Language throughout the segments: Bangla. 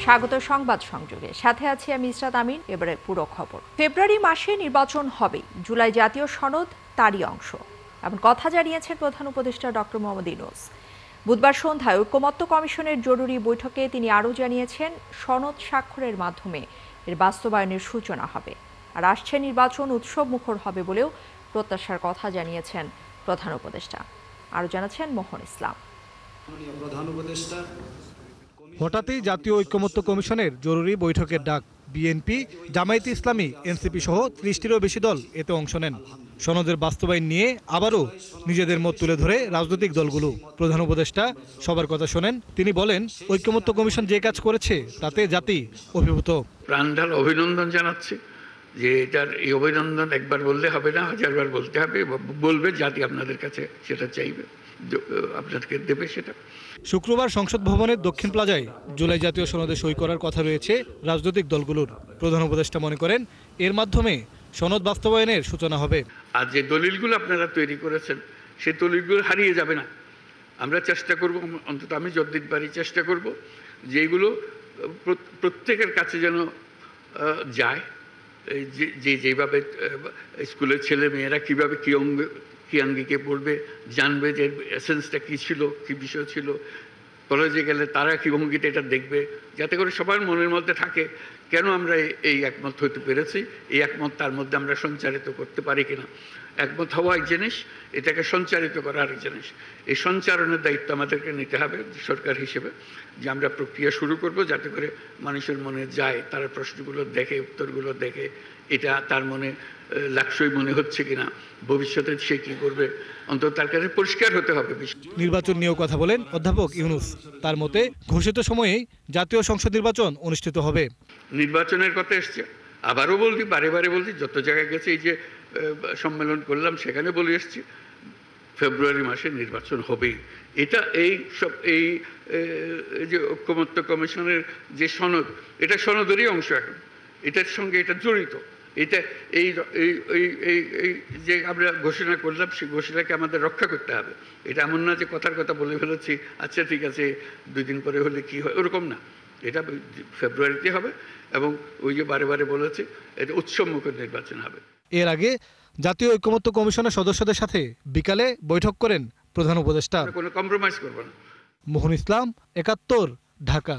স্বাগত সংবাদ সংযোগে, সাথে আছি আমি ইসরাত আমিন। এবারে পুরো খবর। ফেব্রুয়ারি মাসে নির্বাচন হবে, জুলাই জাতীয় সনদ তারই অংশ, এমন কথা জানিয়েছেন প্রধান উপদেষ্টা ডক্টর মোহাম্মদ ইউনূস। বুধবার সন্ধ্যায় ঐকমত্য কমিশনের জরুরি বৈঠকে তিনি আরও জানিয়েছেন, সনদ স্বাক্ষরের মাধ্যমে এর বাস্তবায়নের সূচনা হবে, আর আসছে নির্বাচন উৎসব মুখর হবে বলেও প্রত্যাশার কথা জানিয়েছেন প্রধান উপদেষ্টা। আরও জানাচ্ছেন মোহন ইসলাম। হঠাৎই জাতীয় ঐকমত্য কমিশনের জরুরি বৈঠকের ডাক। বিএনপি, জামায়াতে ইসলামী, এনসিপি সহ ৩০টিরও বেশি দল এতে অংশ নেন। সনদের বাস্তবায়ন নিয়ে আবারও নিজেদের মত তুলে ধরে রাজনৈতিক দলগুলো। প্রধান উপদেষ্টা সবার কথা শোনেন। তিনি বলেন, ঐকমত্য কমিশন যে কাজ করেছে তাতে জাতি অভিভূত। প্রাণঢাল অভিনন্দন জানাচ্ছি যে এটার এই অভিনন্দন একবার বললে হবে না, হাজারবার বলতে হবে। বলবে জাতি আপনাদের কাছে সেটা চাইবে, আপনাদেরকে দেবে সেটা। শুক্রবার সংসদ ভবনের দক্ষিণ প্লাজায় জুলাই জাতীয় সনদে সই করার কথা রয়েছে রাজনৈতিক দলগুলোর। প্রধান উপদেষ্টা মনে করেন, এর মাধ্যমে সনদ বাস্তবায়নের সূচনা হবে। আর যে দলিলগুলো আপনারা তৈরি করেছেন সেই দলিলগুলো হারিয়ে যাবে না। আমরা চেষ্টা করব, অন্তত আমি যতদিন পারি চেষ্টা করব যেগুলো প্রত্যেকের কাছে যেন যায়। যেভাবে স্কুলের ছেলে মেয়েরা কীভাবে কী আঙ্গিকে পড়বে, জানবে যে এসেন্সটা কী ছিল, কী বিষয় ছিল। কলেজে গেলে তারা কী ভঙ্গিতে এটা দেখবে, যাতে করে সবার মনের মধ্যে থাকে কেন আমরা এই একমত হতে পেরেছি, এই একমত তার মধ্যে আমরা সঞ্চারিত করতে পারি কিনা। একমত হওয়া এক জিনিস, এটাকে সঞ্চারিত করা আরেক জিনিস। এই সঞ্চারণের দায়িত্ব আমাদেরকে নিতে হবে সরকার হিসেবে, যে আমরা প্রক্রিয়া শুরু করব যাতে করে মানুষের মনে যায়, তারা প্রশ্নগুলো দেখে, উত্তরগুলো দেখে, এটা তার মনে লাক্সই মনে হচ্ছে কিনা, ভবিষ্যতে সে কি করবে, অন্তত তার কাছে পরিষ্কার হতে হবে। নির্বাচন নিয়েও কথা বলেন অধ্যাপক ইউনূস। তার মতে ঘোষিত সময়েই জাতীয় সংসদ নির্বাচন অনুষ্ঠিত হবে। নির্বাচনের কথা এসছে, আবারও বলছি, বারে বারে বলছি, যত জায়গায় গেছে, এই যে সম্মেলন করলাম সেখানে বলে এসছি, ফেব্রুয়ারি মাসে নির্বাচন হবেই। এটা এই সব এই যে ঐকমত্য কমিশনের যে সনদ, এটা সনদেরই অংশ। এখন এটার সঙ্গে এটা জড়িত। এটা এই যে আমরা ঘোষণা করলাম, সেই ঘোষণাকে আমাদের রক্ষা করতে হবে। এটা এমন না যে কথার কথা বলে ফেলেছি, আচ্ছা ঠিক আছে 2 দিন পরে হলে কি হয়, ওরকম না। এটা ফেব্রুয়ারিতে হবে এবং ওই যে বারে বারে বলেছি, এটা উৎসবমুখর নির্বাচন হবে। এর আগে জাতীয় ঐকমত্য কমিশনের সদস্যদের সাথে বিকালে বৈঠক করেন প্রধান উপদেষ্টা। কোনো কম্প্রোমাইজ করব না। মোহন ইসলাম, ৭১, ঢাকা।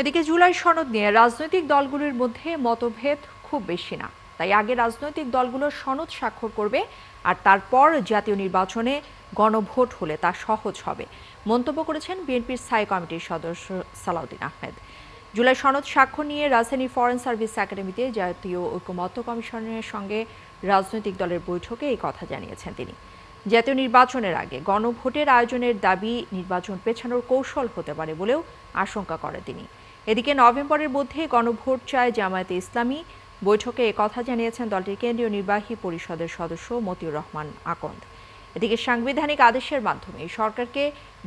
এদিকে জুলাই সনদ নিয়ে রাজনৈতিক দলগুলোর মধ্যে মতভেদ খুব বেশি না, তাই আগে রাজনৈতিক দলগুলো সনদ স্বাক্ষর করবে, আর তারপর জাতীয় নির্বাচনে গণভোট হলে তা সহজ হবে, মন্তব্য করেছেন বিএনপির স্থায়ী কমিটির সদস্য সালাউদ্দিন আহমেদ। জুলাই সনদ স্বাক্ষর নিয়ে রাজধানী ফরেন সার্ভিস একাডেমিতে জাতীয় ঐকমত্য কমিশনের সঙ্গে রাজনৈতিক দলের বৈঠকে এই কথা জানিয়েছেন তিনি। জাতীয় নির্বাচনের আগে গণভোটের আয়োজনের দাবি নির্বাচন পেছানোর কৌশল হতে পারে বলেও আশঙ্কা করেন তিনি। এদিকে নভেম্বরের মধ্যে গণভোট চায় জামায়াতে ইসলামী। বৈঠকে একথা জানিয়েছেন দলটির কেন্দ্রীয় নির্বাহী পরিষদের সদস্য মতিউর রহমান আকন্দ। এদিকে সাংবিধানিক আদেশের মাধ্যমে সরকারকে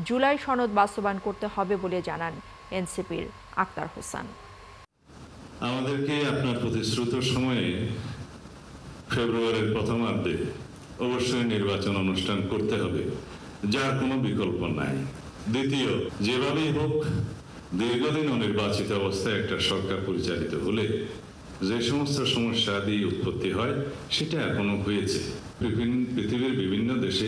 জুলাই সনদ বাস্তবায়ন করতে হবে বলে জানান এনসিপির আক্তার হোসেন। আমাদেরকে আপনার প্রতিশ্রুত সময়ে ফেব্রুয়ারির প্রথমার্ধে অবশ্যই নির্বাচন অনুষ্ঠান করতে হবে, যার কোনো বিকল্প নাই। দ্বিতীয়, যেভাবেই হোক দীর্ঘদিন অনির্বাচিত অবস্থায় একটা সরকার পরিচালিত হলে যে সমস্ত সমস্যা দিয়ে উৎপত্তি হয়, সেটা এখনো হয়েছে। পৃথিবীর বিভিন্ন দেশে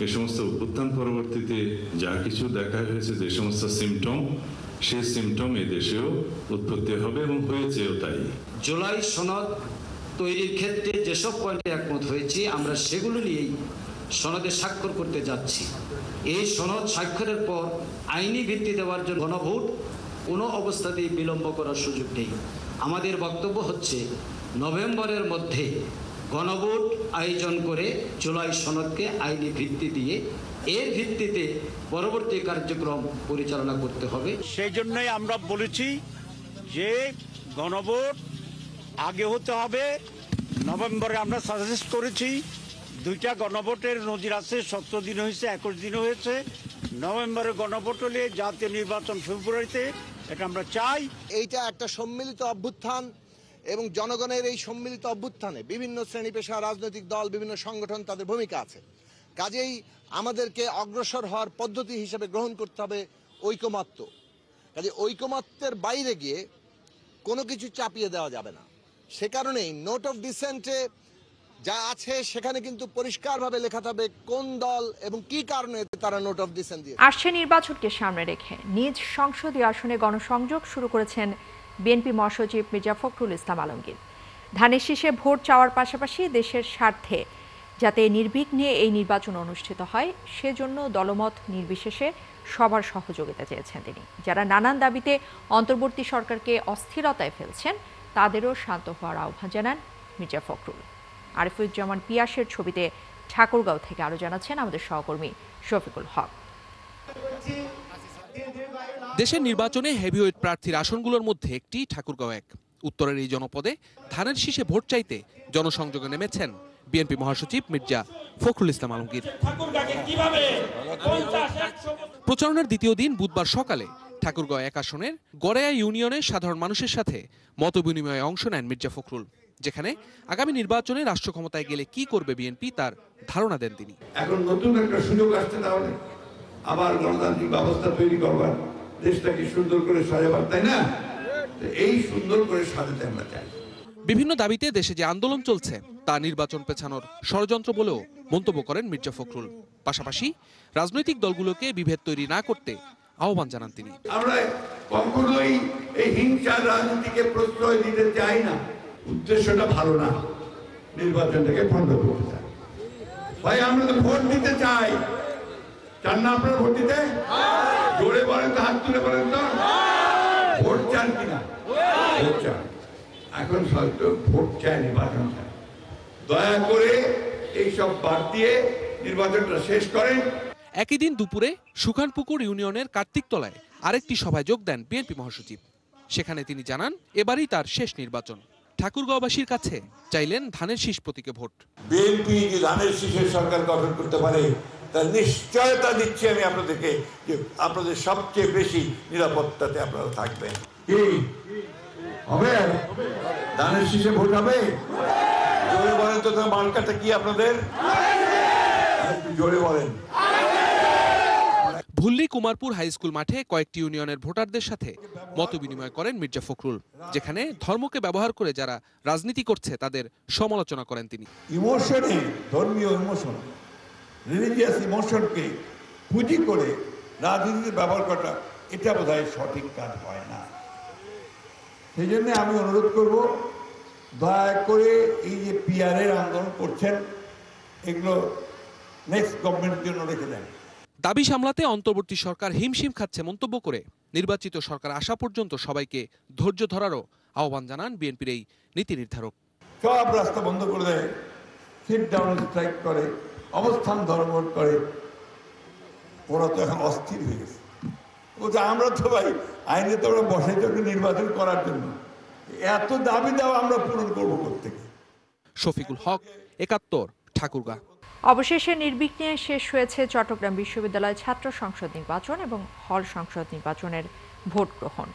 এ সমস্ত অভ্যুত্থান পরবর্তীতে যা কিছু দেখা হয়েছে, যে সমস্ত সিমটম, সেই সিমটম এই দেশেও উৎপত্তি হবে এবং হয়েছেও তাই। জুলাই সনদ তৈরির ক্ষেত্রে যেসব পয়েন্টে একমত হয়েছি, আমরা সেগুলো নিয়েই সনদে স্বাক্ষর করতে যাচ্ছি। এই সনদ স্বাক্ষরের পর আইনি ভিত্তি দেওয়ার জন্য গণভোট কোনো অবস্থাতেই বিলম্ব করার সুযোগ নেই। আমাদের বক্তব্য হচ্ছে, নভেম্বরের মধ্যে গণভোট আয়োজন করে জুলাই সনদকে আইনি ভিত্তি দিয়ে এর ভিত্তিতে পরবর্তী কার্যক্রম পরিচালনা করতে হবে। সেই জন্যই আমরা বলেছি যে গণভোট আগে হতে হবে। নভেম্বরে আমরা সাজেস্ট করেছি, 2টা গণভোটের নজির আছে, 17 দিন হয়েছে, 21 দিন হয়েছে। নভেম্বরে গণভোট হলে জাতীয় নির্বাচন ফেব্রুয়ারিতে, এটা আমরা চাই। এইটা একটা সম্মিলিত অভ্যুত্থান এবং জনগণের এই সম্মিলিত অভ্যুত্থানে বিভিন্ন শ্রেণী পেশা, রাজনৈতিক দল, বিভিন্ন সংগঠন তাদের ভূমিকা আছে। কাজেই আমাদেরকে অগ্রসর হওয়ার পদ্ধতি হিসেবে গ্রহণ করতে হবে ঐকমত্য। কাজে ঐকমত্যের বাইরে গিয়ে কোনো কিছু চাপিয়ে দেওয়া যাবে না। সে কারণেই নোট অফ ডিসেন্টে যা আছে সেখানে কিন্তু পরিষ্কারভাবে লেখা থাকবে কোন দল এবং কি কারণে তারা নোট অফ ডিসেন্ট দিয়ে। আসছে নির্বাচনকে সামনে রেখে নিজ সংসদীয় আসনে গণসংযোগ শুরু করেছেন বিএনপি মহাসচিব মির্জা ফখরুল ইসলাম আলমগীর। ধানের শীষে ভোট চাওয়ার পাশাপাশি দেশের স্বার্থে যাতে নির্বিঘ্নে এই নির্বাচন অনুষ্ঠিত হয় সেজন্য দলমত নির্বিশেষে সবার সহযোগিতা চেয়েছেন তিনি। যারা নানান দাবিতে অন্তর্বর্তী সরকারকে অস্থিরতায় ফেলছেন তাদেরও শান্ত হওয়ার আহ্বান জানান মির্জা ফখরুল। আরিফুজ্জামান পিয়াসের ছবিতে ঠাকুরগাঁও থেকে আরো জানাচ্ছেন আমাদের সহকর্মী শফিকুল হক। দেশের নির্বাচনে হেভিওয়েট প্রার্থীর আসনগুলোর মধ্যে একটি ঠাকুরগাঁও 1। উত্তরের এই জনপদে ধানের শীষে ভোট চাইতে জনসংযোগে নেমেছেন বিএনপি মহাসচিব মির্জা ফখরুল ইসলাম আলমগীর। প্রচারণার দ্বিতীয় দিন বুধবার সকালে ঠাকুরগাঁও 1 আসনের গড়েয়া ইউনিয়নের সাধারণ মানুষের সাথে মতবিনিময়ে অংশ নেন মির্জা ফখরুল, যেখানে আগামী নির্বাচনে রাষ্ট্র ক্ষমতায় গেলে কি করবে বিএনপি তার ধারণা দেন তিনি। এখন নতুন একটা সুযোগ আসছে, তাহলে আবার গণতান্ত্রিক ব্যবস্থা তৈরি করবার, দেশটাকে সুন্দর করে সাজাবার, তাই না? এই সুন্দর করে সাজাতে আমরা চাই। বিভিন্ন দাবিতে দেশে যে আন্দোলন চলছে তা নির্বাচন পেছানোর ষড়যন্ত্র বলেও মন্তব্য করেন মির্জা ফখরুল। পাশাপাশি রাজনৈতিক দলগুলোকে বিভেদ তৈরি না করতে আহ্বান জানান তিনি। আমরা কখনোই এই হিংসার রাজনীতিকে প্রশ্রয় দিতে চাই না। উদ্দেশ্যটা ভালো না, নির্বাচনটাকে বন্ধ করতে চাই। ভাই আমরা তো ভোট দিতে চাই, চান না আপনারা ভোট দিতে? জোরে বলেন তো, হাত তুলে বলেন তো, ভোট চান কিনা? ভোট চান। এখন হয়তো ভোট চায়, নির্বাচন চায়। দয়া করে এইসব বাদ দিয়ে নির্বাচনটা শেষ করেন। একই দিন দুপুরে সুখানপুকুর ইউনিয়নের কার্তিকতলায় আরেকটি সভায় যোগ দেন বিএনপি মহাসচিব। সেখানে তিনি জানান এবারই তার শেষ নির্বাচন। ঠাকুরগাঁওবাসীর কাছে চাইলেন ধানের শীষ প্রতীকে ভোট। বিএনপি যে ধানের শীষের সরকার গঠন করতে পারে তার নিশ্চয়তা দিচ্ছি আমি আপনাদেরকে, যে আপনাদের সবচেয়ে বেশি নিরাপত্তাতে আপনারা থাকবেন। কি হবে? ধানের শীষে ভোট হবে? জোরে বলেন তো, তার মার্কাটা কি আপনাদের? জোরে বলেন। ভুল্লি কুমারপুর হাই স্কুল মাঠে কয়েকটি ইউনিয়নের ভোটারদের সাথে মতবিনিময় করেন মির্জা ফখরুল, যেখানে ধর্মকে ব্যবহার করে যারা রাজনীতি করছে তাদের সমালোচনা করেন তিনি। ইমোশনে, ধর্মীয় ইমোশন, রিলিজিয়াস ইমোশনকে পুঁজি করে রাজনীতিতে ব্যবহার করা, এটা বোধহয় সঠিক কাজ হয় না। সেই জন্য আমি অনুরোধ করব, দয়া করে এই যে পিআরের আন্দোলন করছেন এগুলো নেক্সট গভর্নমেন্টের জন্য রেখে দেন। দাবি সামলাতে অন্তর্বর্তী সরকার হিমশিম খাচ্ছে মন্তব্য করে নির্বাচিত সরকার আসা পর্যন্ত সবাইকে ধৈর্য ধরারও আহ্বান জানান বিএনপির এই নীতি নির্ধারক। সব রাস্তা বন্ধ করে দেয়, সিট ডাউন স্ট্রাইক করে, অবস্থান ধর্মঘট করে। ওরা তো এখন অস্থির হয়ে গেছে। বলছে আমরা তো ভাই আইনে তো ওরা বসাই তো নির্বাচন করার জন্য, এত দাবি দেওয়া আমরা পূরণ করবো কোত্থেকে? শফিকুল হক, ৭১, ঠাকুরগাঁও। অবশেষে নির্বিঘ্নে শেষ হয়েছে চট্টগ্রাম বিশ্ববিদ্যালয় ছাত্র সংসদ নির্বাচন এবং হল সংসদ নির্বাচনের ভোট গ্রহণ।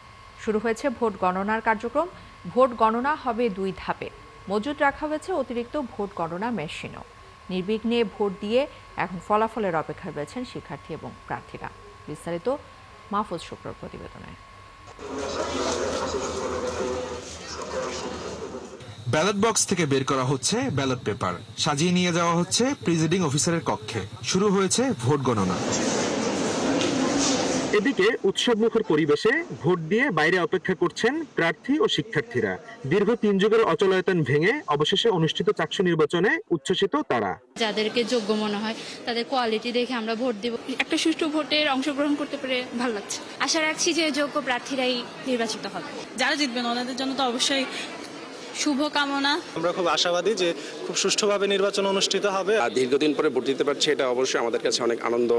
শুরু হয়েছে ভোট গণনার কার্যক্রম। ভোট গণনা হবে 2 ধাপে। মজুদ রাখা হয়েছে অতিরিক্ত ভোট গণনা মেশিনও। নির্বিঘ্নে ভোট দিয়ে এখন ফলাফলের অপেক্ষায় রয়েছেন শিক্ষার্থী এবং প্রার্থীরা। বিস্তারিত মাহফুজ শুক্রর প্রতিবেদনে। ব্যালট বক্স থেকে বের করা হচ্ছে ব্যালট পেপার, সাজিয়ে নিয়ে যাওয়া হচ্ছে প্রিজাইডিং অফিসারের কক্ষে। শুরু হয়েছে ভোট গণনা। এদিকে উৎসবমুখর পরিবেশে ভোট দিয়ে বাইরে অপেক্ষা করছেন প্রার্থী ও শিক্ষার্থীরা। দীর্ঘ 3 যুগের অচলায়তন ভেঙে অবশেষে অনুষ্ঠিত চাকসু নির্বাচনে উচ্ছ্বসিত তারা। যাদেরকে যোগ্য মনে হয় তাদের কোয়ালিটি দেখে আমরা ভোট দেব। একটা সুষ্ঠু ভোটের অংশগ্রহণ করতে পেরে ভালো লাগছে। আশা রাখছি যে যোগ্য প্রার্থীরাই নির্বাচিত হবে। যারা জিতবেন ওনাদের জন্য তো অবশ্যই শুভকামনা। আমরা খুব আশাবাদী যে খুব সুষ্ঠুভাবে নির্বাচন অনুষ্ঠিত হবে। দীর্ঘদিন পরে ভোট দিতে পারছি, এটা অবশ্যই আমাদের কাছে অনেক আনন্দ।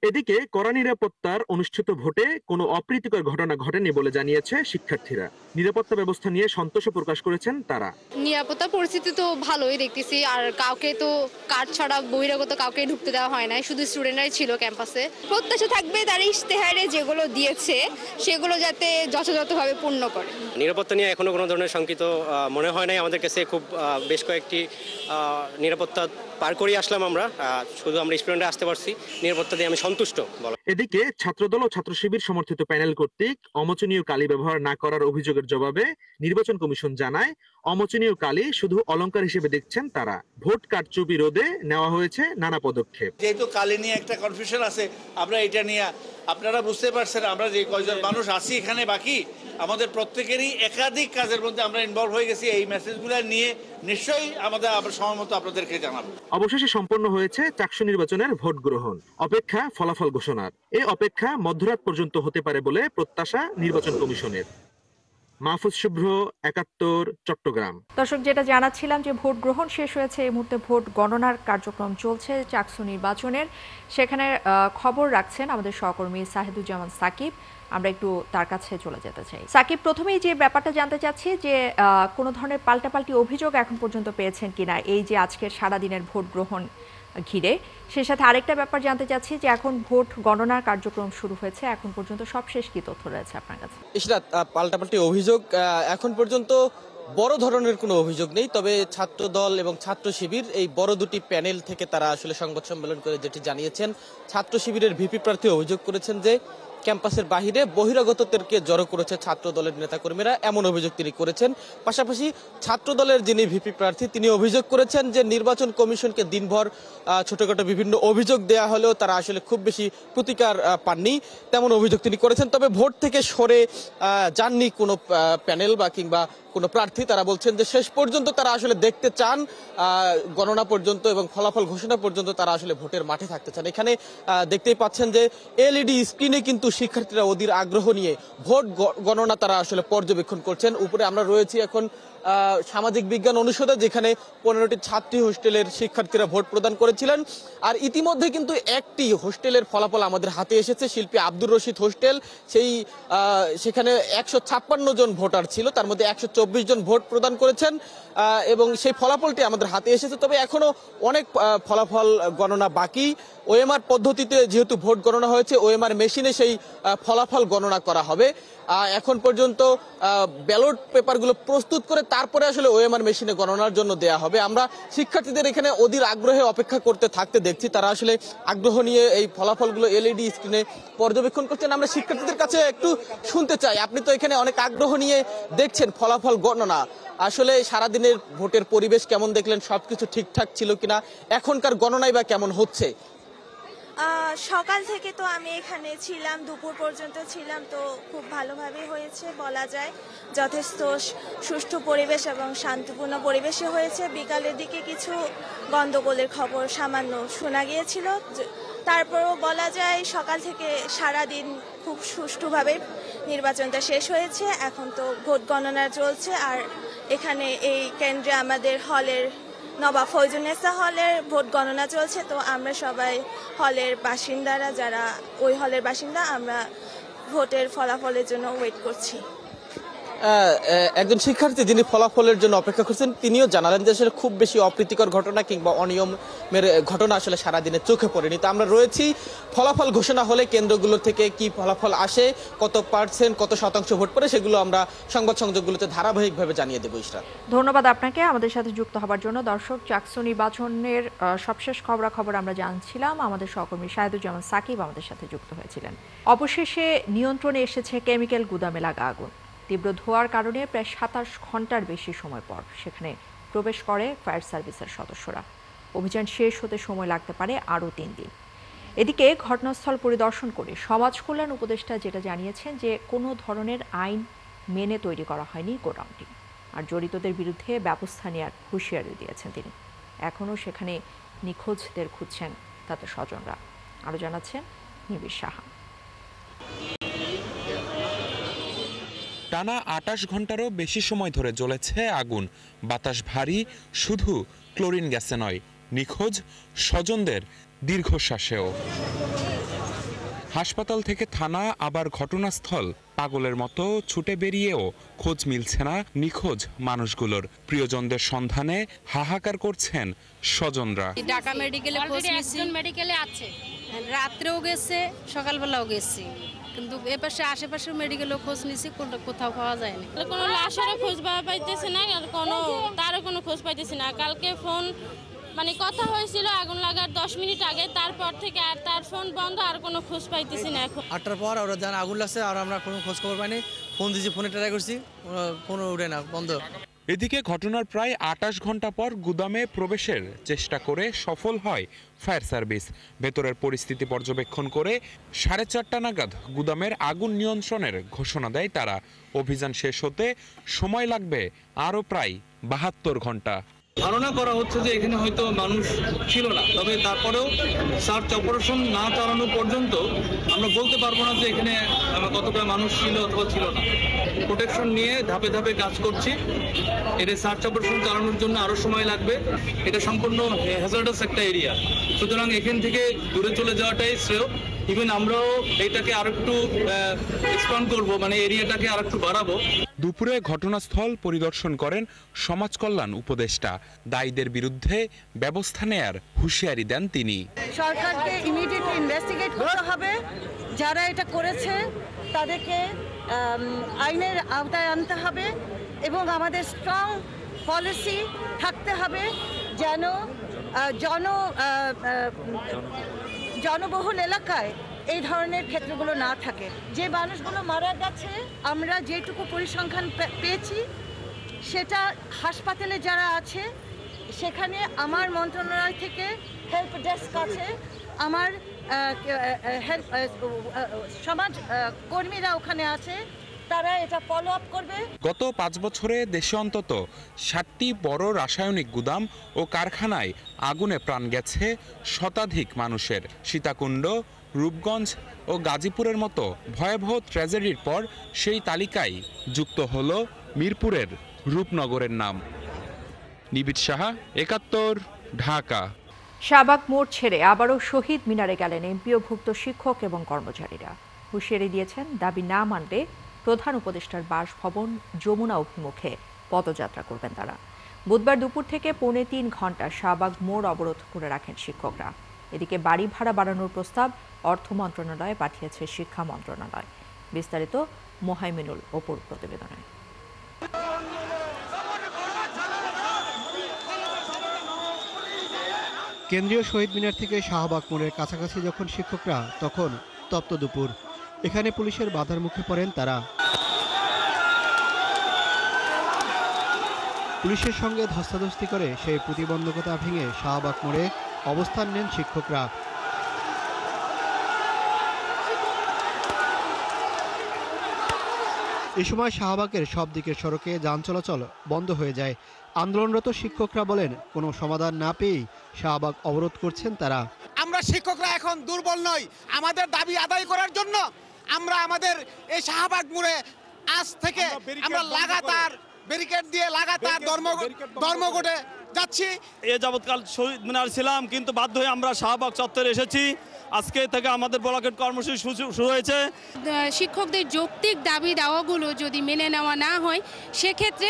এদিকে কড়া নিরাপত্তার অনুষ্ঠিত ভোটে কোনো অপ্রীতিকর ঘটনা ঘটেনি বলে জানিয়েছে শিক্ষার্থীরা। নিরাপত্তা ব্যবস্থা নিয়ে সন্তোষ প্রকাশ করেছেন তারা। নিরাপত্তা পরিস্থিতি তো ভালোই দেখতেছি, আর কাউকে তো কার্ড ছাড়া বহিরাগত কাউকে ঢুকতে দেওয়া হয় নাই, শুধু স্টুডেন্টরাই ছিল ক্যাম্পাসে। প্রত্যাশা থাকবে তার ইশতেহারে যেগুলো দিয়েছে সেগুলো যাতে যথাযথভাবে পূর্ণ করে। নিরাপত্তা নিয়ে এখনো কোনো ধরনের শঙ্কিত মনে হয় নাই আমাদের কাছে। খুব বেশ কয়েকটি নিরাপত্তা পার করে আসলাম আমরা, শুধু আমরা স্টুডেন্টরা আসতে পারছি, নিরাপত্তা দিয়ে আমি সন্তুষ্ট। এদিকে ছাত্রদল ও ছাত্র শিবির সমর্থিত প্যানেল কর্তৃক অমোচনীয় কালি ব্যবহার না করার অভিযোগের জবাবে নির্বাচন কমিশন জানায়, অমোচনীয় কালি শুধু অলংকার হিসেবে দেখছেন তারা। ভোট কারচুপি রোধে নেওয়া হয়েছে নানা পদক্ষেপ। যেহেতু কালি নিয়ে একটা কনফিউশন আছে, আমরা এটা নিয়ে, আপনারা বুঝতে পারছেন আমরা যে কয়জন মানুষ আছি এখানে, বাকি আমাদের প্রত্যেকেরই একাধিক কাজের মধ্যে আমরা ইনভলভ হয়ে গেছি। এই মেসেজগুলো নিয়ে নিশ্চয়ই আমরা সময় মতো আপনাদেরকে জানাবো। অবশেষে সম্পন্ন হয়েছে চাকসু নির্বাচনের ভোট গ্রহণ, অপেক্ষা ফলাফল ঘোষণার। এই অপেক্ষা মধ্যরাত পর্যন্ত হতে পারে বলে প্রত্যাশা নির্বাচন কমিশনের। মাহফুজ শুভ্র, ৭১, চট্টগ্রাম। দর্শক, যেটা জানাচ্ছিলাম যে ভোট গ্রহণ শেষ হয়েছে, এই মুহূর্তে ভোট গণনার কার্যক্রম চলছে চাকসু নির্বাচনের। সেখানে খবর রাখছেন আমাদের সহকর্মী সাহেদুজ্জামান সাকিব। আমরা একটু তার কাছে চলে যেতে চাই। সাকিব, প্রথমেই যে ব্যাপারটা জানতে চাচ্ছি যে কোনো ধরনের পাল্টাপাল্টি অভিযোগ এখন পর্যন্ত পেয়েছেন কিনা এই যে আজকের সারাদিনের ভোট গ্রহণ ঘিরে। সেই সাথে আরেকটা ব্যাপার জানতে চাচ্ছি যে এখন ভোট গণনার কার্যক্রম শুরু হয়েছে, এখন পর্যন্ত সবশেষ কি তথ্য রয়েছে আপনার কাছে? ইশরাত, পাল্টাপাল্টি অভিযোগ এখন পর্যন্ত বড় ধরনের কোনো অভিযোগ নেই, তবে ছাত্র দল এবং ছাত্র শিবির এই বড় দুটি প্যানেল থেকে তারা আসলে সংবাদ সম্মেলন করে যেটি জানিয়েছেন, ছাত্র শিবিরের ভিপি প্রার্থী অভিযোগ করেছেন যে ক্যাম্পাসের বাহিরে বহিরাগতদেরকে জড়ো করেছে ছাত্র দলের নেতাকর্মীরা, এমন অভিযোগ তিনি করেছেন। পাশাপাশি ছাত্র দলের যিনি ভিপি প্রার্থী তিনি অভিযোগ করেছেন যে নির্বাচন কমিশনকে দিনভর ছোটখাটো বিভিন্ন অভিযোগ দেয়া হলেও তারা আসলে খুব বেশি প্রতিকার পাননি, তেমন অভিযোগ তিনি করেছেন। তবে ভোট থেকে সরে যাননি কোনো প্যানেল বা কিংবা কোনো প্রার্থী। তারা বলছেন যে শেষ পর্যন্ত তারা আসলে দেখতে চান, গণনা পর্যন্ত এবং ফলাফল ঘোষণা পর্যন্ত তারা আসলে ভোটের মাঠে থাকতে চান। এখানে দেখতেই পাচ্ছেন যে এলইডি স্ক্রিনে কিন্তু শিক্ষার্থীরা অধীর আগ্রহ নিয়ে ভোট গণনা তারা আসলে পর্যবেক্ষণ করছেন। উপরে আমরা রয়েছি এখন সামাজিক বিজ্ঞান অনুষদে, যেখানে 15টি ছাত্রী হোস্টেলের শিক্ষার্থীরা ভোট প্রদান করেছিলেন। আর ইতিমধ্যে কিন্তু একটি হোস্টেলের ফলাফল আমাদের হাতে এসেছে, শিল্পী আব্দুর রশিদ হোস্টেল। সেখানে 156 জন ভোটার ছিল, তার মধ্যে 124 জন ভোট প্রদান করেছেন এবং সেই ফলাফলটি আমাদের হাতে এসেছে। তবে এখনো অনেক ফলাফল গণনা বাকি। ওএমআর পদ্ধতিতে যেহেতু ভোট গণনা হয়েছে, ওএমআর মেশিনে সেই ফলাফল গণনা করা হবে। এখন পর্যন্ত ব্যালট পেপারগুলো প্রস্তুত করে তারপরে আসলে ওএমআর মেশিনে গণনার জন্য দেয়া হবে। আমরা শিক্ষার্থীদের এখানে অধীর আগ্রহে অপেক্ষা করতে থাকতে দেখছি, তারা আসলে আগ্রহ নিয়ে এই ফলাফলগুলো এলইডি স্ক্রিনে পর্যবেক্ষণ করছেন। আমরা শিক্ষার্থীদের কাছে একটু শুনতে চাই, আপনি তো এখানে অনেক আগ্রহ নিয়ে দেখছেন ফলাফল গণনা, আসলে সারাদিনের ভোটের পরিবেশ কেমন দেখলেন, সবকিছু ঠিকঠাক ছিল কিনা, এখনকার গণনাই বা কেমন হচ্ছে? সকাল থেকে তো আমি এখানে ছিলাম, দুপুর পর্যন্ত ছিলাম, তো খুব ভালোভাবে হয়েছে বলা যায়। যথেষ্ট সুষ্ঠু পরিবেশ এবং শান্তিপূর্ণ পরিবেশে হয়েছে। বিকালের দিকে কিছু গন্ডগোলের খবর সামান্য শোনা গিয়েছিল, তারপরেও বলা যায় সকাল থেকে সারাদিন খুব সুষ্ঠুভাবে নির্বাচনটা শেষ হয়েছে। এখন তো ভোট গণনা চলছে, আর এখানে এই কেন্দ্রে আমাদের হলের নবাব ফয়জুন্নেসা হলের ভোট গণনা চলছে। তো আমরা সবাই হলের বাসিন্দারা, যারা ওই হলের বাসিন্দা, আমরা ভোটের ফলাফলের জন্য ওয়েট করছি। একজন শিক্ষার্থী যিনি ফলাফলের জন্য অপেক্ষা করছেন, তিনিও জানালেন যে আসলে খুব বেশি অপ্রীতিকর ঘটনা কিংবা অনিয়মের ঘটনা আসলে সারাদিনে চোখে পড়েনি। তো আমরা রয়েছি, ফলাফল ঘোষণা হলে কেন্দ্রগুলো থেকে কি ফলাফল আসে, কত পার্সেন্ট, কত শতাংশ ভোট পড়ে, সেগুলো আমরা সংবাদ সংযোগগুলোতে ধারাবাহিকভাবে জানিয়ে দেবো। ইশরাত, ধন্যবাদ আপনাকে আমাদের সাথে যুক্ত হবার জন্য। দর্শক, চাকসু নির্বাচনের সবশেষ খবরাখবর আমরা জানছিলাম, আমাদের সহকর্মী সাহেদুজ্জামান সাকিব আমাদের সাথে যুক্ত হয়েছিলেন। অবশেষে নিয়ন্ত্রণে এসেছে কেমিক্যাল গুদামে লাগা আগুন। তীব্র ধোঁয়ার কারণে প্রায় 27 ঘন্টার বেশি সময় পর সেখানে প্রবেশ করে ফায়ার সার্ভিসের সদস্যরা। অভিযান শেষ হতে সময় লাগতে পারে আরও 3 দিন। এদিকে ঘটনাস্থল পরিদর্শন করে সমাজ কল্যাণ উপদেষ্টা যেটা জানিয়েছেন যে কোনো ধরনের আইন মেনে তৈরি করা হয়নি গোডাউনটি, আর জড়িতদের বিরুদ্ধে ব্যবস্থা নেওয়ার হুঁশিয়ারি দিয়েছেন তিনি। এখনও সেখানে নিখোঁজদের খুঁজছেন তাদের স্বজনরা। আরও জানাচ্ছেন নিবিড় সাহা। টানা 28 ঘন্টারও বেশি সময় ধরে জ্বলেছে আগুন। বাতাস ভারী, শুধু ক্লোরিন গ্যাসে নয়, নিখোঁজ স্বজনদের দীর্ঘশ্বাসেও। হাসপাতাল থেকে থানা, আবার ঘটনাস্থল, পাগলের মতো ছুটে বেরিয়েও খোঁজ মিলছে না নিখোঁজ মানুষগুলোর। প্রিয়জনদের সন্ধানে হাহাকার করছেন স্বজনরা। ঢাকা মেডিকেলে খোঁজ নিয়েছি, মেডিকেলে আছে, রাত্রেও গেছে, সকালবেলাও গেছি, কিন্তু এপাশে আশেপাশে মেডিকেলেও খোঁজ নিয়েছি, কোথাও পাওয়া যায়নি। কোনো লাশেরও খোঁজ পাইতেছে না, আর তারও কোনো খোঁজ পাইতেছি না। কালকে ফোন মানে কথা হয়েছিল আগুন লাগার 10 মিনিট আগে, তারপর থেকে আর তার ফোন বন্ধ, আর কোনো খোঁজ পাইতেছি না। এখন 8টার পর ওরা জানা আগুন লাগছে, আর আমরা কোনো খোঁজ খবর পাইনি। ফোন দিয়েছি, ফোনে ট্রাই করছি, ফোন উঠে না, বন্ধ। এদিকে ঘটনার প্রায় 28 ঘন্টা পর গুদামে প্রবেশের চেষ্টা করে সফল হয় ফায়ার সার্ভিস। ভেতরের পরিস্থিতি পর্যবেক্ষণ করে 4:30 নাগাদ গুদামের আগুন নিয়ন্ত্রণের ঘোষণা দেয় তারা। অভিযান শেষ হতে সময় লাগবে আরও প্রায় 72 ঘন্টা। ধারণা করা হচ্ছে যে এখানে হয়তো মানুষ ছিল না, তবে তারপরেও সার্চ অপারেশন না চালানো পর্যন্ত আমরা বলতে পারবো না যে এখানে কতটা মানুষ ছিল অথবা ছিল না। প্রোটেকশন নিয়ে ধাপে ধাপে কাজ করছি। এটা সার্চ অপারেশন চালানোর জন্য আরও সময় লাগবে। এটা সম্পূর্ণ হ্যাজার্ডাস একটা এরিয়া, সুতরাং এখান থেকে দূরে চলে যাওয়াটাই শ্রেয়। ইভেন আমরাও এটাকে আরেকটু এক্সপ্যান্ড করবো, মানে এরিয়াটাকে আরেকটু বাড়াবো। দুপুরে ঘটনাস্থল পরিদর্শন করেন সমাজ কল্যাণ উপদেষ্টা। দায়ীদের বিরুদ্ধে ব্যবস্থা নেয়ার হুঁশিয়ারি দেন তিনি। সরকারকে ইমিডিয়েটলি ইনভেস্টিগেট করতে হবে, যারা এটা করেছে তাদেরকে আইনের আওতায় আনতে হবে, এবং আমাদের স্ট্রং পলিসি থাকতে হবে যেন জনবহুল এলাকায় এই ধরনের ক্ষেত্রগুলো না থাকে। যে মানুষগুলো মারা গেছে, আমরা যেটুকু পরিসংখ্যান পেয়েছি সেটা হাসপাতালে যারা আছে সেখানে আমার মন্ত্রণালয় থেকে হেল্প ডেস্ক আছে, আমার সমাজ কর্মীরা ওখানে আছে, তারা এটা ফলো আপ করবে। গত 5 বছরে দেশে অন্তত 7টি বড় রাসায়নিক গুদাম ও কারখানায় আগুনে প্রাণ গেছে শতাধিক মানুষের। সীতাকুণ্ড, রূপগঞ্জ ও গাজীপুরের মতো ভয়াবহ ট্র্যাজেডির পর সেই তালিকায় যুক্ত হল মিরপুরের রূপনগরের নাম। নিবিড় সাহা, 71, ঢাকা। শাহবাগ মোড় ছেড়ে আবারও শহীদ মিনারে গেলেন এমপিওভুক্ত শিক্ষক এবং কর্মচারীরা। হুঁশিয়ারি দিয়েছেন, দাবি না মানলে প্রধান উপদেষ্টার বাসভবন যমুনা অভিমুখে পদযাত্রা করবেন তারা। বুধবার দুপুর থেকে 3.25 ঘন্টা শাহবাগ মোড় অবরোধ করে রাখেন শিক্ষকরা। এদিকে বাড়ি ভাড়া বাড়ানোর প্রস্তাব অর্থ মন্ত্রণালয়ে পাঠিয়েছে শিক্ষা মন্ত্রণালয়। বিস্তারিত মোহাইমিনুল অপুর প্রতিবেদনে। কেন্দ্রীয় শহীদ মিনার থেকে শাহবাগ মোড়ের কাছাকাছি যখন শিক্ষকরা, তখন তপ্ত দুপুর। এখানে পুলিশের বাধার মুখে পড়েন তারা। পুলিশের সঙ্গে ধস্তাধস্তি করে সেই প্রতিবন্ধকতা ভেঙে শাহবাগ মোড়ে অবস্থান নেন শিক্ষকরা। এ সময় শাহবাগের সব দিকের সড়কে যান চলাচল বন্ধ হয়ে যায়। আন্দোলনরত শিক্ষকরা বলেন, কোনো সমাধান না পেয়েই শাহবাগ অবরোধ করছেন তারা। আমরা শিক্ষকরা এখন দুর্বল নই। আমাদের দাবি আদায় করার জন্য আমরা আমাদের এই শাহবাগ মোড়ে আজ থেকে আমরা লাগাতার ব্যারিকেড দিয়ে লাগাতার ধর্মঘটে যাচ্ছি। এ যাবৎকাল শহীদ মিনার ছিলাম, কিন্তু বাধ্য হয়ে আমরা শাহবাগ চত্বরে এসেছি। আজকে থেকে আমাদের ব্লকেট কর্মসূচি শুরু হয়েছে। শিক্ষকদের যৌক্তিক দাবি দাওয়াগুলো যদি মেনে নেওয়া না হয়, সেক্ষেত্রে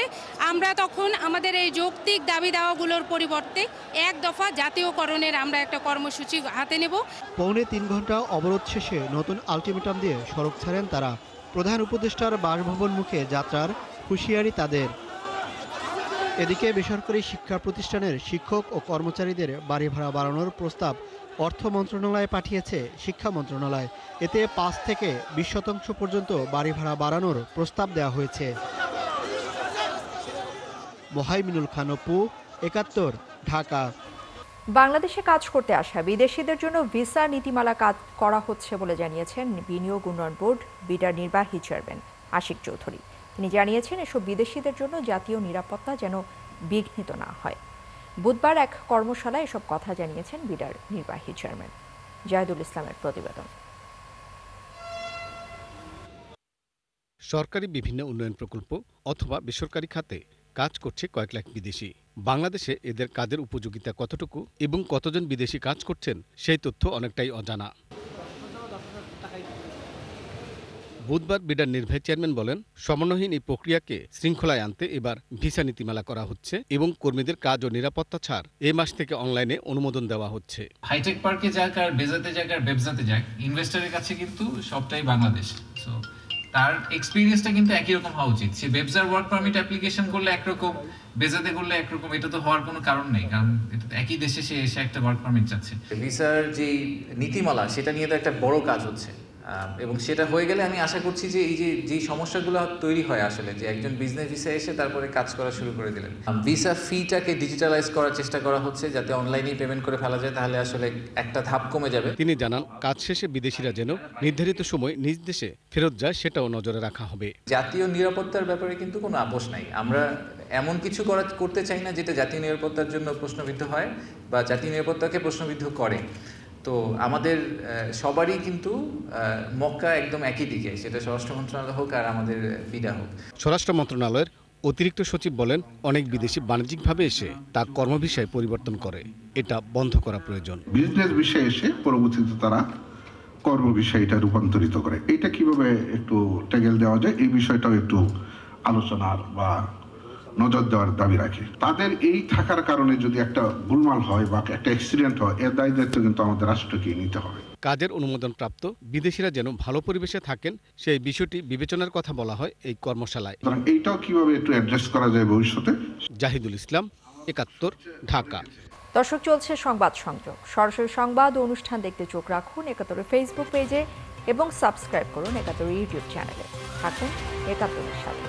আমরা তখন আমাদের এই যৌক্তিক দাবি দাওয়াগুলোর পরিবর্তে এক দফা জাতীয়করণের আমরা একটা কর্মসূচি হাতে নেব। 3.25 ঘন্টা অবরোধ শেষে নতুন আলটিমেটাম দিয়ে সড়ক ছাড়েন তারা। প্রধান উপদেষ্টার বাসভবন মুখে যাত্রার হুঁশিয়ারি তাদের। এদিকে বেসরকারি শিক্ষা প্রতিষ্ঠানের শিক্ষক ও কর্মচারীদের বাড়ি ভাড়া বাড়ানোর প্রস্তাব অর্থ মন্ত্রণালয়ে পাঠিয়েছে শিক্ষা মন্ত্রণালয়। এতে 5 থেকে 20% পর্যন্ত বাড়ি ভাড়া বাড়ানোর প্রস্তাব দেওয়া হয়েছে। মোহাইমিনুল খান অপু, 71, ঢাকা। বাংলাদেশে কাজ করতে আসা বিদেশিদের জন্য ভিসা নীতিমালা কাজ করা হচ্ছে বলে জানিয়েছেন বিনিয়োগ উন্নয়ন বোর্ড বিডার নির্বাহী চেয়ারম্যান আশিক চৌধুরী। তিনি জানিয়েছেন, এসব বিদেশিদের জন্য জাতীয় নিরাপত্তা যেন বিঘ্নিত না হয়। বুধবার এক কর্মশালায় এসব কথা জানিয়েছেন বিডার নির্বাহী চেয়ারম্যান। জাহিদুল ইসলামের প্রতিবেদন। সরকারি বিভিন্ন উন্নয়ন প্রকল্প অথবা বেসরকারি খাতে কাজ করছে কয়েক লাখ বিদেশি। বাংলাদেশে এদের কাজের উপযোগিতা কতটুকু এবং কতজন বিদেশি কাজ করছেন, সেই তথ্য অনেকটাই অজানা। বুধবার বিডার নির্বাহী চেয়ারম্যান বলেন, সমন্বয়হীন এই প্রক্রিয়াকে শৃঙ্খলায় আনতে এবার ভিসা নীতিমালা করা হচ্ছে এবং কর্মীদের কাজ ও নিরাপত্তা ছাড় এই মাস থেকে অনলাইনে অনুমোদন দেওয়া হচ্ছে। হাইটেক পার্কে যাক আর বেজাতে যাক আর ব্যবসাতে যাক, ইনভেস্টরের কাছে কিন্তু সবটাই বাংলাদেশ। সো তার এক্সপিরিয়েন্সটা কিন্তু একই রকম হওয়া উচিত। সে বেবজার ওয়ার্ক পারমিট অ্যাপ্লিকেশন করলে একরকম, বেজাতে করলে একরকম, এটা তো হওয়ার কোনো কারণ নেই, কারণ এটা তো একই দেশে সে এসে একটা ওয়ার্ক পারমিট চাচ্ছে। ভিসার যে নীতিমালা সেটা নিয়ে তো একটা বড় কাজ হচ্ছে, এবং সেটা হয়ে গেলে আমি আশা করছি যে এই যে সমস্যাগুলো তৈরি হয় আসলে, যে একজন বিজনেস ভিসা এসে তারপরে কাজ করা শুরু করে দিলেন, ভিসা ফিটাকে ডিজিটালাইজ করার চেষ্টা করা হচ্ছে যাতে অনলাইনেই পেমেন্ট করে ফেলা যায়, তাহলে আসলে একটা ধাপ কমে যাবে। তিনি জানান, কাজ শেষে বিদেশিরা যেন নির্ধারিত সময় নিজ দেশে ফেরত যায় সেটাও নজরে রাখা হবে। জাতীয় নিরাপত্তার ব্যাপারে কিন্তু কোনো আপোষ নাই। আমরা এমন কিছু করতে চাই না যেটা জাতীয় নিরাপত্তার জন্য প্রশ্নবিদ্ধ হয় বা জাতীয় নিরাপত্তাকে প্রশ্নবিদ্ধ করে। তো আমাদের সবারই কিন্তু মক্কা একদম একই দিকে, সেটা স্বরাষ্ট্র মন্ত্রণালয় হোক আর আমাদের বিডা হোক। স্বরাষ্ট্র মন্ত্রণালয়ের অতিরিক্ত সচিব বলেন, অনেক বিদেশি বাণিজ্যিকভাবে এসে তা কর্মভিসায় পরিবর্তন করে, এটা বন্ধ করা প্রয়োজন। বিজনেস ভিসায় এসে পরবর্তীতে তারা কর্ম বিষয়টা রূপান্তরিত করে, এটা কিভাবে একটু ট্যাগেল দেওয়া যায় এই বিষয়টাও একটু আলোচনার বা নজর দেওয়ার দাবি রাখে। তাদের এই থাকার কারণে যদি একটা গোলমাল হয় বা একটা অ্যাক্সিডেন্ট হয়, এর দায় দায়িত্ব কিন্তু আমাদের রাষ্ট্রকে নিতে হবে। কাজের অনুমোদনপ্রাপ্ত বিদেশিরা যেন ভালো পরিবেশে থাকেন সেই বিষয়টি বিবেচনার কথা বলা হয় এই কর্মশালায়। এইটাও কিভাবে একটু অ্যাড্রেস করা যায় ভবিষ্যতে। জাহিদুল ইসলাম, ৭১, ঢাকা। দর্শক, চলছে সংবাদ সংযোগ। সরাসরি সংবাদ ও অনুষ্ঠান দেখতে চোখ রাখুন ৭১ ফেসবুক পেজে এবং সাবস্ক্রাইব করুন ৭১ ইউটিউব চ্যানেলে। থাকুন ৭১-এর সাথে।